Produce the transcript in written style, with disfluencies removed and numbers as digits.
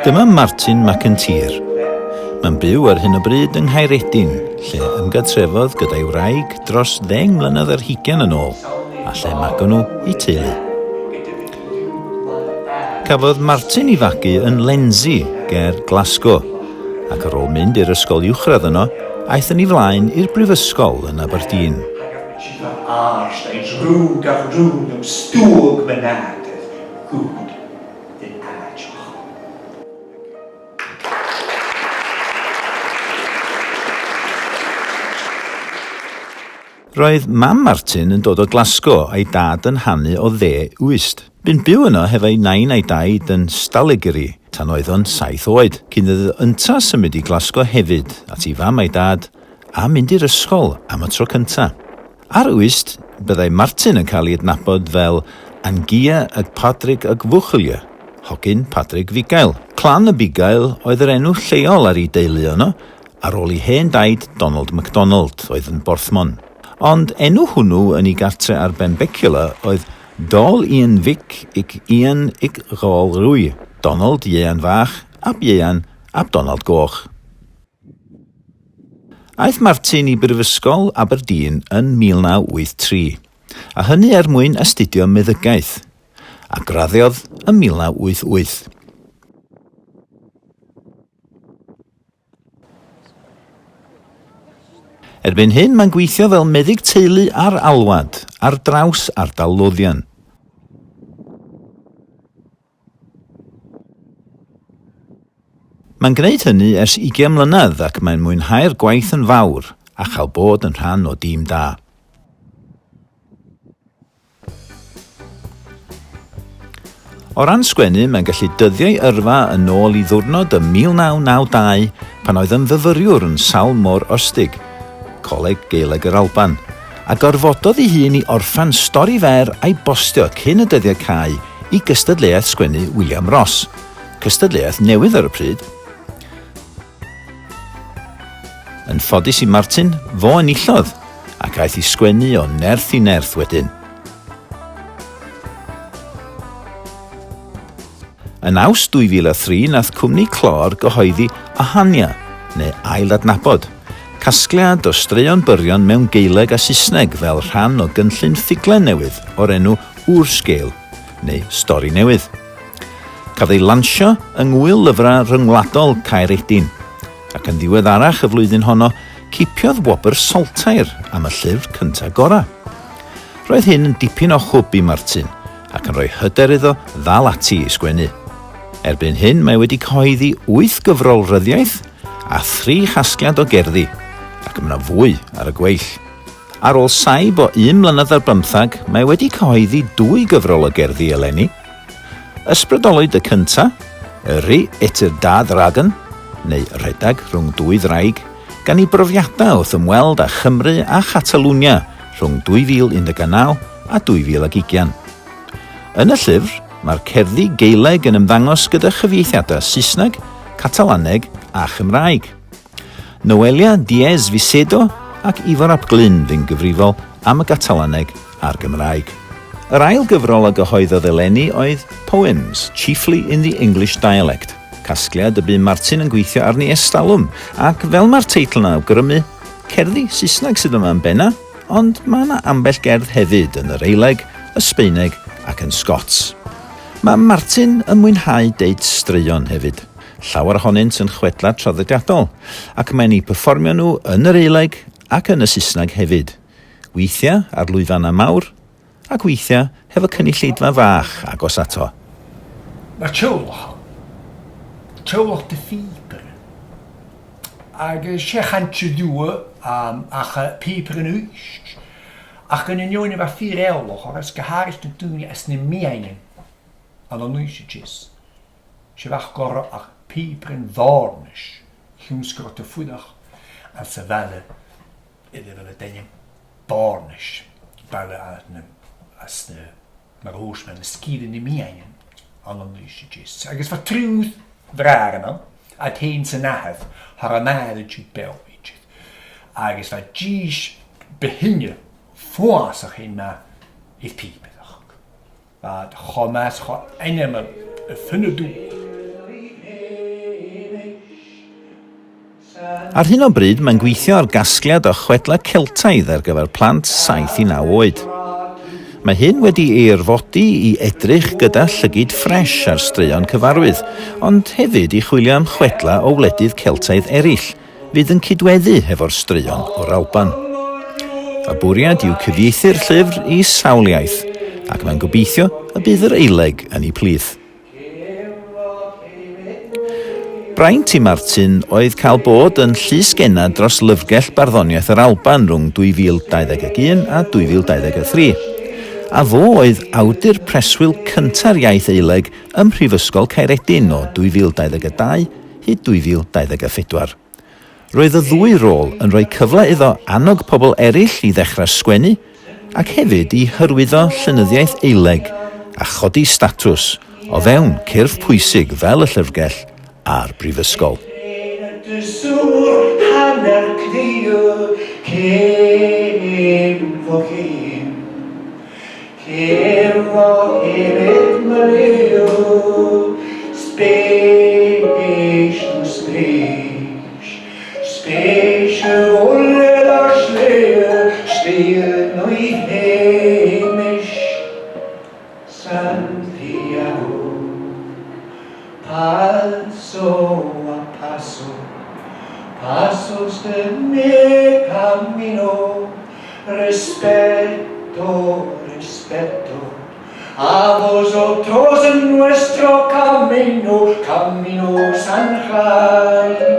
Dyma Martin McIntyre. Mae'n byw ar hyn o bryd yng Nghaeredin, lle ymgadtrefodd gyda'i wraig dros 10 mlynedd ar 20 yn ôl, a lle magon nhw i teulu. Cafodd Martin ei fagu yn Lenzi, ger Glasgow, ac ar ôl mynd i'r ysgol uwchradd yno, aethon ni flaen i'r brifysgol yn Aberdeen. Roedd mam Martin yn dod o Glasgow a'i dad yn hannu o 10 wyst. Bu'n byw yno hefo'i nain a'i daid yn Staligiri tan oedd o'n 7 oed, cyn iddo ynta symud i Glasgow hefyd at ei fam a'i dad a mynd i'r ysgol am y tro cynta. Ar wyst, byddai Martin yn cael ei adnabod fel Angia ag Patrick ag Fwchlia, hogyn Patrick Figael. Clan y Bigael oedd yr enw lleol ar ei deulu yno, ar ôl ei hen daid Donald MacDonald oedd yn Borthmon. Ond enw hwnnw yn ei gartre ar Benbecula oedd Dol Ian Vic ag Ian ag Gol Rwy, Donald Ian Fach ab Ian ab Donald Goch. Aeth Martin i brifysgol Aberdeen yn 1983, a hynny er mwyn astudio meddygaeth, a graddiodd yn 1988. Erbyn hyn, mae'n gweithio fel meddyg teulu ar alwad ar draws ardal Lothian. Mae'n gwneud hynny ers 20 mlynedd ac mae'n mwynhau'r gwaith yn fawr a chael bod yn rhan o dîm da. O ran sgwennu, mae'n gallu dyddio'i yrfa yn ôl i ddiwrnod y 1992 pan oedd yn fyfyriwr yn Sawl Môr Ostig, Coleg Gaeleg yr Alban, a gorfododd ei hun i orffan stori fer a'i bostio cyn y dyddiau cau i gystadleuaeth sgwennu William Ross, cystadleuaeth newydd ar y pryd. Yn ffodus i Martin, fo enillodd, ac aeth i sgwennu o nerth i nerth wedyn. Yn Awst 2003, nath cwmni clor gyhoeddi Ahania, neu ail adnabod, casgliad o straeon byrion mewn Gaeleg a Saesneg fel rhan o gynllun ffuglen newydd o'r enw Wr-Sgêl, neu Stori Newydd. Cafodd ei lansio yng ngwyl lyfrau ryngwladol Caeredin, ac yn ddiweddarach y flwyddyn honno, cipiodd wobr soltair am y llyfr cyntaf gorau. Roedd hyn yn dipyn o hwb i Martin, ac yn rhoi hyder iddo ddal ati i sgwennu. Erbyn hyn, mae wedi cyhoeddi 8 gyfrol ryddiaeth a 3 chasgliad o gerddi, ac yna fwy ar y gweill. Ar ôl saib o 1 mlynedd ar 15, mae wedi cyhoeddi 2 gyfrol o gerddi eleni. Ysbrydolwyd y cynta, Yrru Etyr Da Dragon, neu Redag rhwng 2 ddraig, gan ei brofiadau wrth ymweld â Chymru a Chatalwnia rhwng 2019 a 2020. Yn y llyfr, mae'r cerddi Gaeleg yn ymddangos gyda chyfieithiadau Saesneg, Catalaneg a Chymraeg. Noelia Diez Vicedo ac Ifor ap Glyn fy'n gyfrifol am y Catalaneg a'r Gymraeg. Yr ail gyfrol a gyhoeddodd eleni oedd Poems, Chiefly in the English Dialect, casgliad y bu Martin yn gweithio arni estalwm, ac fel mae'r teitl yn awgrymu, cerddi Saesneg sydd yma yn benna, ond mae yna ambell gerdd hefyd yn yr Eileg, y Sbaeneg ac yn Scots. Mae Martin yn mwynhau deud straeon hefyd. Llawer ohonynt yn chwedlau traddodiadol, ac mae'n ei perfformio nhw yn yr Eileg ac yn y Saesneg hefyd. Weithiau ar lwyfannau mawr, ac weithiau hefo cynulleidfa fach agos ato. Mae tywloch dy ffibr. Ac siechantio diwa ach pibr yn wisg. Ac yn union efo ffyr eoloch, o'r ysgaharys dyn dyn ys ni miainen. An o'n wisgis. Siefach gorau ach pibr yn ddarnish. Llwnsgrot y ffwydach. An sy fele iddo fel y dynien barnish. Bale as mae'r hwrs mewn ysgyd yn y miainen. An o'n wisgis. Ac ys fa trwyd frar yma. A tein sy'n ahaf. Har a maad y jyd belwyd. Ac ys fa gys behinne. Fwas ach hyn ma i'r pibr. A chomas, enema, y ffynnu dŵr. Ar hyn o bryd, mae'n gweithio ar gasgliad o chwedlau Celtaidd ar gyfer plant 7 i 9 oed. Mae hyn wedi ei erfodi i edrych gyda llygyd ffres ar straeon cyfarwydd, ond hefyd i chwilio am chwedlau o wledydd Celtaidd eraill, fydd yn cydweddu hefo'r straeon o'r Alban. Y bwriad yw cyfieithu'r llyfr i sawl iaith, ac mae'n gobeithio y bydd yr eileg yn ei plith. Braint i Martin oedd cael bod yn llysgenna dros lyfrgell barddoniaeth yr Alban rhwng 2021 a 2023. A fo oedd awdur preswyl cynta'r iaith eileg ym Mhrifysgol Caeredin o 2022 hyd 2024. Roedd y ddwy rôl yn rhoi cyfle iddo annog pobl eraill i ddechrau sgwennu ac hefyd i hyrwyddo llenyddiaeth eileg a chodi statws o fewn cyrff pwysig fel y llyfrgell a'r brifysgol. Paso a paso, pasos de mi camino, respeto, respeto a vosotros en nuestro camino, camino San Jaime.